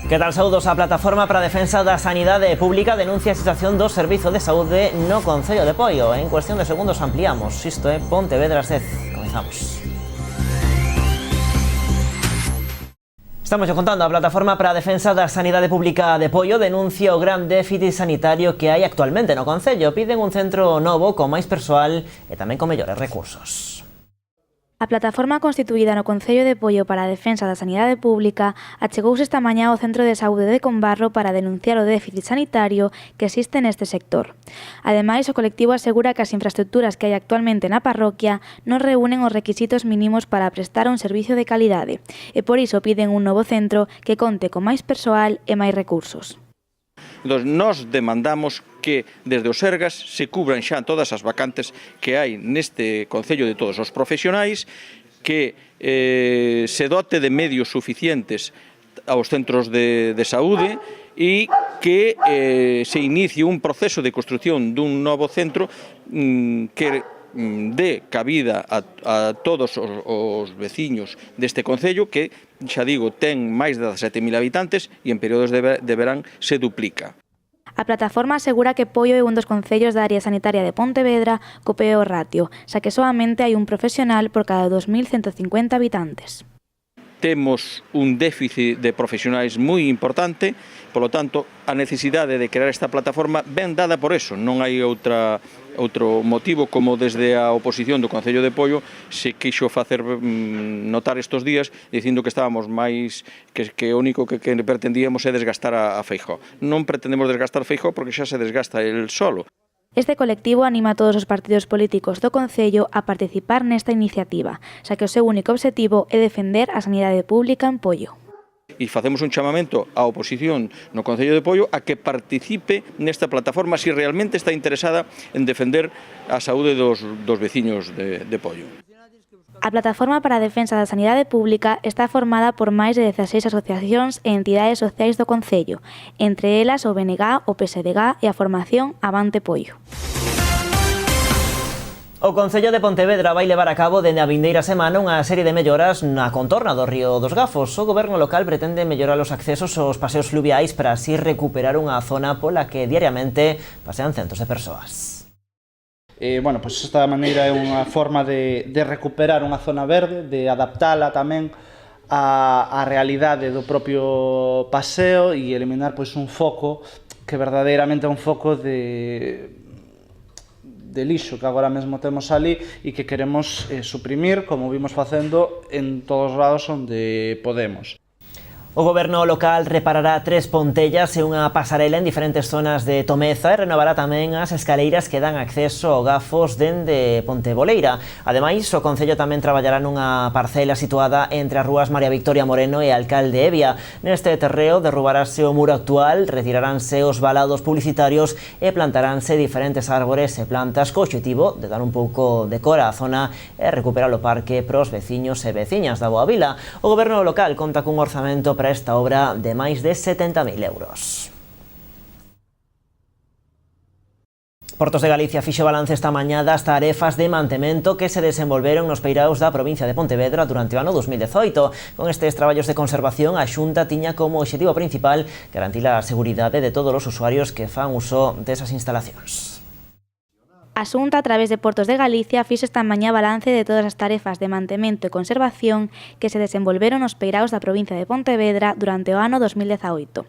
Que tal, saudos? A Plataforma para a Defensa da Sanidade Pública denuncia a situación do Servizo de Saúde no Concello de Poio. En cuestión de segundos ampliamos. Isto é Pontevedra 10. Comenzamos. Estamos contando, a Plataforma para a Defensa da Sanidade Pública de Poio denuncia o gran déficit sanitario que hai actualmente no Concello. Piden un centro novo con máis persoal e tamén con mellores recursos. A plataforma constituída no Concello de Poio para a Defensa da Sanidade Pública achegouse esta mañá ao Centro de Saúde de Combarro para denunciar o déficit sanitario que existe neste sector. Ademais, o colectivo asegura que as infraestructuras que hai actualmente na parroquia non reúnen os requisitos mínimos para prestar un servicio de calidade e por iso piden un novo centro que conte con máis persoal e máis recursos. Nós demandamos que desde o Sergas se cubran xa todas as vacantes que hai neste Concello de todos os profesionais, que se dote de medios suficientes aos centros de saúde e que se inicie un proceso de construción dun novo centro que dé cabida a todos os veciños deste Concello que, xa digo, ten máis de 17.000 habitantes e en períodos de verán se duplica. A plataforma asegura que Poio é un dos concellos da área sanitaria de Pontevedra co peor ratio, xa que soamente hai un profesional por cada 2.150 habitantes. Temos un déficit de profesionais moi importante, polo tanto, a necesidade de crear esta plataforma ben dada por eso. Non hai outro motivo, como desde a oposición do Concello de Poio se quixo facer notar estes días dicindo que estábamos máis, que o único que pretendíamos é desgastar a Feijóo. Non pretendemos desgastar Feijóo porque xa se desgasta el solo. Este colectivo anima a todos os partidos políticos do Concello a participar nesta iniciativa, xa que o seu único obxectivo é defender a sanidade pública en Poio. E facemos un chamamento á oposición no Concello de Poio a que participe nesta plataforma se realmente está interesada en defender a saúde dos veciños de Poio. A Plataforma para a Defensa da Sanidade Pública está formada por máis de 16 asociacións e entidades sociais do Concello, entre elas o BNG, o PSDG e a formación Avante Poio. O Concello de Pontevedra vai levar a cabo dende a vindeira semana unha serie de melloras na contorna do río dos Gafos. O goberno local pretende mellorar os accesos aos paseos fluviais para así recuperar unha zona pola que diariamente pasean centos de persoas. Esta maneira é unha forma de recuperar unha zona verde, de adaptala tamén á realidade do propio paseo e eliminar un foco que verdadeiramente é un foco de lixo que agora mesmo temos ali e que queremos suprimir, como vimos facendo en todos os lados onde podemos. O goberno local reparará 3 pontellas e unha pasarela en diferentes zonas de Tomeza e renovará tamén as escaleiras que dan acceso ao Gafos dende Ponteboleira. Ademais, o Concello tamén traballará nunha parcela situada entre as rúas María Victoria Moreno e Alcalde Evia. Neste terreo derrubarase o muro actual, retiraránse os valados publicitarios e plantaránse diferentes árbores e plantas co obxectivo de dar un pouco de cor á zona e recuperar o parque pros veciños e veciñas da Boa Vila. O goberno local conta cun orzamento para esta obra de máis de 70.000 euros. Portos de Galicia fixo balance esta mañá das tarefas de mantemento que se desenvolveron nos peiraos da provincia de Pontevedra durante o ano 2018. Con estes traballos de conservación, a Xunta tiña como obxectivo principal garantir a seguridade de todos os usuarios que fan uso desas instalacións. A Xunta, a través de Portos de Galicia, fixo esta mañá balance de todas as tarefas de mantemento e conservación que se desenvolveron nos peiraos da provincia de Pontevedra durante o ano 2018.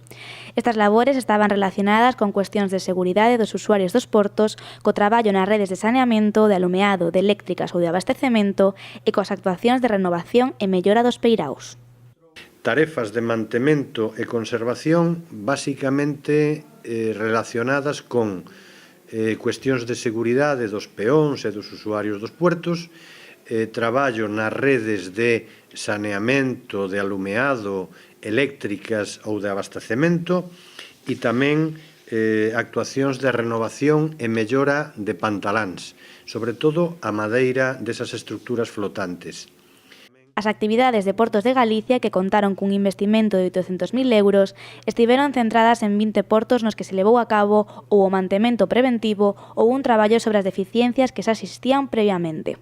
Estas labores estaban relacionadas con cuestións de seguridade dos usuarios dos portos, co traballo nas redes de saneamento, de alumeado, de eléctricas ou de abastecemento e coas actuacións de renovación e mellora dos peiraos. Tarefas de mantemento e conservación basicamente relacionadas con cuestións de seguridade dos peóns e dos usuarios dos puertos, traballo nas redes de saneamento, de alumeado, eléctricas ou de abastecemento e tamén actuacións de renovación e mellora de pantaláns, sobre todo a madeira desas estructuras flotantes. As actividades de Portos de Galicia, que contaron cun investimento de 800.000 euros, estiveron centradas en 20 portos nos que se levou a cabo ou o mantemento preventivo ou un traballo sobre as deficiencias que xa existían previamente.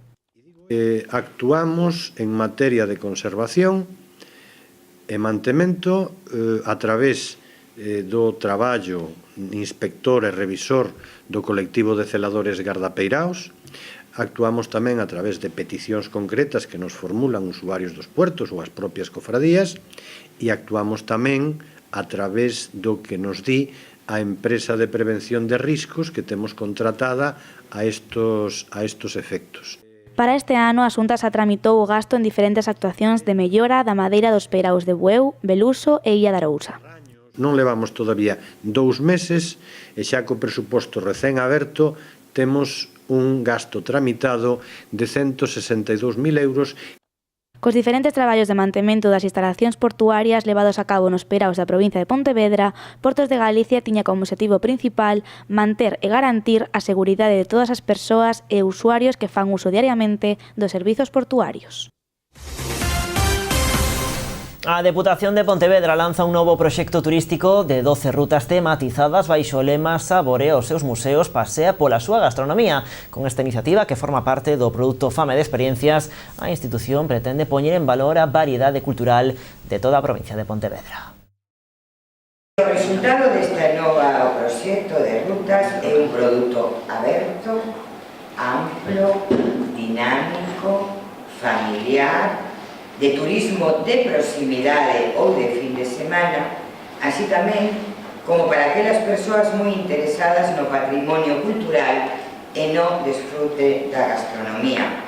Actuamos en materia de conservación e mantemento a través do traballo inspector e revisor do colectivo de celadores gardapeiraos. Actuamos tamén a través de peticións concretas que nos formulan usuarios dos puertos ou as propias cofradías, e actuamos tamén a través do que nos di a empresa de prevención de riscos que temos contratada a estos efectos. Para este ano, a Xunta xa tramitou o gasto en diferentes actuacións de mellora da madeira dos peiraos de Bueu, Beluso e Illa de Arousa. Non levamos todavía 2 meses e xa co presuposto recén aberto temos un gasto tramitado de 162.000 euros. Cos diferentes traballos de mantemento das instalacións portuarias levados a cabo nos peiraos da provincia de Pontevedra, Portos de Galicia tiña como objetivo principal manter e garantir a seguridade de todas as persoas e usuarios que fan uso diariamente dos servizos portuarios. A Deputación de Pontevedra lanza un novo proxecto turístico de 12 rutas tematizadas baixo o lema Saborea os seus museos, pasea pola súa gastronomía. Con esta iniciativa, que forma parte do produto Fame de Experiencias, a institución pretende poñer en valor a variedade cultural de toda a provincia de Pontevedra. O resultado desta nova proxecto de rutas é un produto aberto, amplo, dinámico, familiar, de turismo de proximidade ou de fin de semana, así tamén como para aquelas persoas moi interesadas no patrimonio cultural e no desfrute da gastronomía.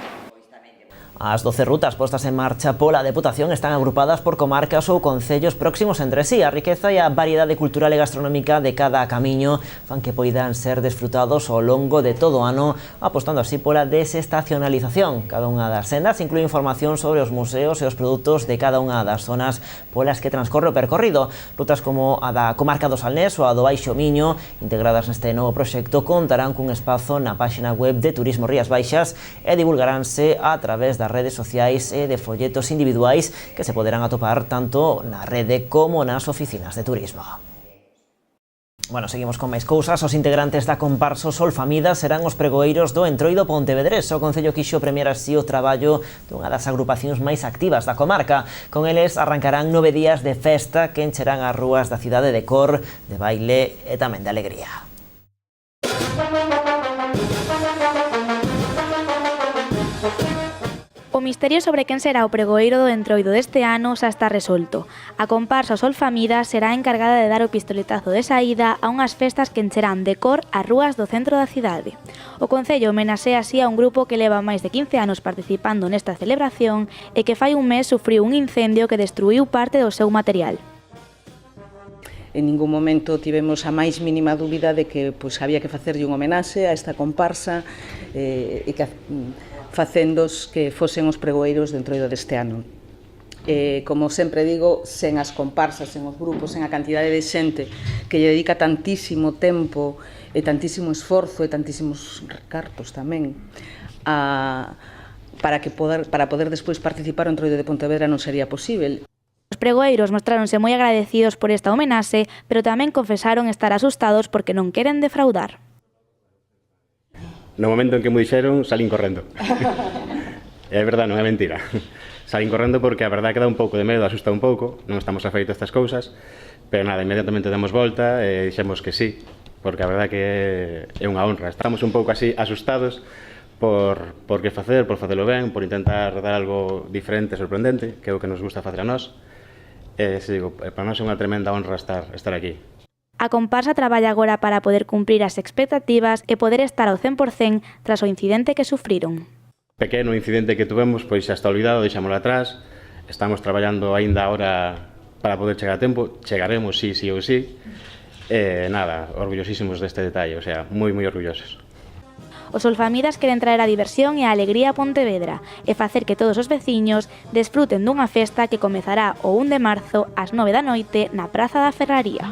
As 12 rutas postas en marcha pola Deputación están agrupadas por comarcas ou concellos próximos entre sí. A riqueza e a variedade cultural e gastronómica de cada camiño fan que poidan ser desfrutados ao longo de todo o ano, apostando así pola desestacionalización. Cada unha das sendas inclúe información sobre os museos e os produtos de cada unha das zonas polas que transcorre o percorrido. Rutas como a da comarca do Salnés ou a do Baixo Miño, integradas neste novo proxecto, contarán cun espazo na páxina web de Turismo Rías Baixas e divulgaránse a través das redes sociais e de folletos individuais que se poderán atopar tanto na rede como nas oficinas de turismo. Bueno, seguimos con máis cousas. Os integrantes da comparsa Sol Famida serán os pregoeiros do Entroido Pontevedrés. O Concello quixo premiar así o traballo dunha das agrupacións máis activas da comarca. Con eles arrancarán 9 días de festa que encherán as rúas da cidade de cor, de baile e tamén de alegría. O misterio sobre quen será o pregoeiro do Entroido deste ano xa está resolto. A comparsa Sol Famida será a encargada de dar o pistoletazo de saída a unhas festas que encherán de cor as rúas do centro da cidade. O Concello homenaxea así a un grupo que leva máis de 15 anos participando nesta celebración e que fai un mes sufriu un incendio que destruíu parte do seu material. En ningún momento tivemos a máis mínima dúbida de que había que facerlle un homenaxe a esta comparsa e que facendos que fosen os pregoeiros do Entroido deste ano. Como sempre digo, sen as comparsas, sen os grupos, sen a cantidade de xente que lle dedica tantísimo tempo e tantísimo esforzo e tantísimos cartos tamén para poder despois participar o Entroido de Pontevedra non sería posible. Os pregoeiros mostráronse moi agradecidos por esta homenaxe, pero tamén confesaron estar asustados porque non queren defraudar. No momento en que me dixeron, salín correndo. É verdade, non é mentira. Salín correndo porque a verdade que dá un pouco de medo, asusta un pouco, non estamos afeitos a estas cousas, pero nada, inmediatamente demos volta e dixemos que sí, porque a verdade que é unha honra. Estamos un pouco así asustados por que facer, por facelo ben, por intentar dar algo diferente, sorprendente, que é o que nos gusta facer a nós. E, se digo, para nós é unha tremenda honra estar aquí. A comparsa traballa agora para poder cumprir as expectativas e poder estar ao 100% tras o incidente que sufriron. Pequeno incidente que tuvemos, pois xa está olvidado, deixámoslo atrás. Estamos traballando aínda agora para poder chegar a tempo. Chegaremos, sí ou sí. Nada, orgullosísimos deste detalle, o sea, moi orgullosos. Os Solfamidas queren traer a diversión e a alegría a Pontevedra e facer que todos os veciños desfruten dunha festa que comezará o 1 de marzo ás 9 da noite na Praza da Ferraría.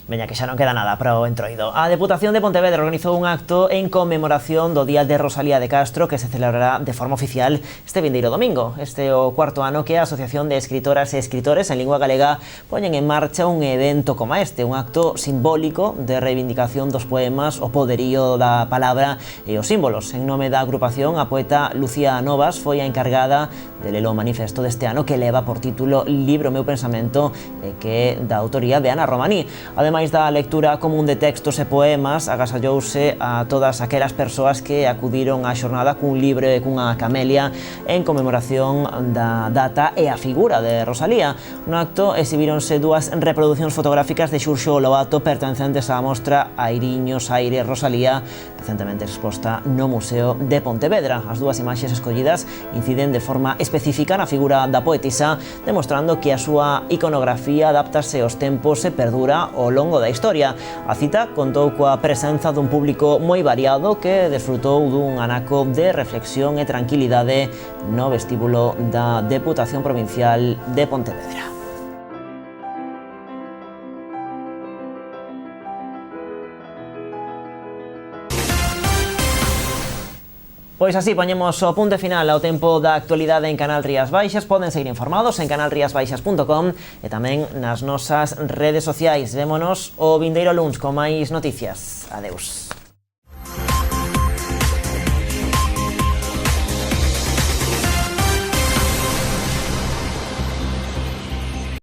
Veña, que xa non queda nada para o entroido. A Deputación de Pontevedra organizou un acto en conmemoración do Día de Rosalía de Castro que se celebrará de forma oficial este vindeiro domingo. Este é o cuarto ano que a Asociación de Escritoras e Escritores en Lingua Galega poñen en marcha un evento como este, un acto simbólico de reivindicación dos poemas, o poderío da palabra e os símbolos. En nome da agrupación, a poeta Lucía Novas foi a encargada de ler o manifesto deste ano que leva por título Libro meu pensamento, que é da autoría de Ana Romaní. Ademais da lectura común de textos e poemas, agasallouse a todas aquelas persoas que acudiron á xornada cun libro e cunha camelia en conmemoración da data e a figura de Rosalía. No acto exhibíronse dúas reproduccións fotográficas de Xurxo Lobato pertencentes á mostra Airiños Aire Rosalía, recentemente exposta no Museo de Pontevedra. As dúas imaxes escollidas inciden de forma específica na figura da poetisa, demostrando que a súa iconografía adáptase aos tempos e perdura ao longo da historia. A cita contou coa presenza dun público moi variado que desfrutou dun anaco de reflexión e tranquilidade no vestíbulo da Deputación Provincial de Pontevedra. Pois así poñemos o punto final ao tempo da actualidade en Canal Rías Baixas. Poden seguir informados en canalriasbaixas.com e tamén nas nosas redes sociais. Vémonos o vindeiro luns con máis noticias. Adeus.